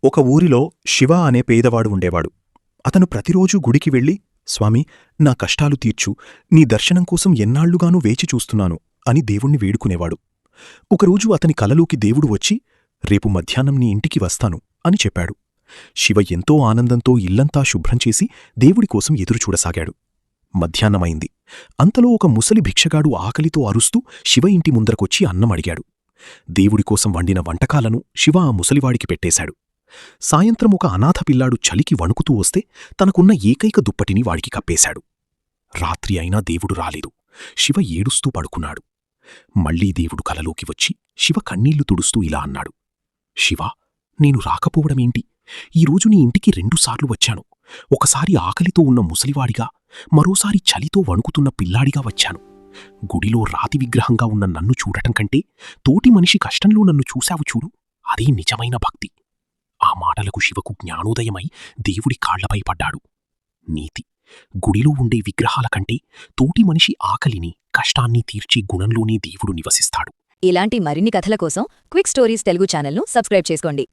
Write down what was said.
ఒక ఊరిలో శివ అనే పేదవాడు ఉండేవాడు. అతను ప్రతిరోజూ గుడికి వెళ్ళి, స్వామీ, నా కష్టాలు తీర్చు, నీ దర్శనం కోసం ఎన్నాళ్లుగానూ వేచి చూస్తున్నాను అని దేవుణ్ణి వేడుకునేవాడు. ఒకరోజు అతని కలలోకి దేవుడు వచ్చి, రేపు మధ్యాహ్నం నీ ఇంటికి వస్తాను అని చెప్పాడు. శివ ఎంతో ఆనందంతో ఇల్లంతా శుభ్రంచేసి దేవుడికోసం ఎదురుచూడసాగాడు. మధ్యాహ్నమైంది. అంతలో ఒక ముసలి భిక్షగాడు ఆకలితో అరుస్తూ శివ ఇంటి ముందరకొచ్చి అన్నం అడిగాడు. దేవుడికోసం వండిన వంటకాలను శివ ఆ ముసలివాడికి పెట్టేశాడు. సాయంత్రం ఒక అనాథ పిల్లాడు చలికి వణుకుతూ వస్తే తనకున్న ఏకైక దుప్పటిని వాడికి కప్పేశాడు. రాత్రి అయినా దేవుడు రాలేదు. శివ ఏడుస్తూ పడుకున్నాడు. మళ్లీ దేవుడు కలలోకి వచ్చి శివ కన్నీళ్లు తుడుస్తూ ఇలా అన్నాడు. శివా, నేను రాకపోవడమేంటి? ఈరోజు నీ ఇంటికి 2 సార్లు వచ్చాను. ఒకసారి ఆకలితో ఉన్న ముసలివాడిగా, మరోసారి చలితో వణుకుతున్న పిల్లాడిగా వచ్చాను. గుడిలో రాతి విగ్రహంగా ఉన్న నన్ను చూడటం కంటే తోటి మనిషి కష్టంలో నన్ను చూశావు చూడు, అదే నిజమైన భక్తి. ఆ మాటలకు శివకు జ్ఞానోదయమై దేవుడి కాళ్లపై పడ్డాడు. నీతి: గుడిలో ఉండే విగ్రహాల కంటే తోటి మనిషి ఆకలిని, కష్టాన్ని తీర్చే గుణంలోనే దేవుడు నివసిస్తాడు. ఇలాంటి మరిన్ని కథల కోసం క్విక్ స్టోరీస్ తెలుగు ఛానల్ను సబ్స్క్రైబ్ చేసుకోండి.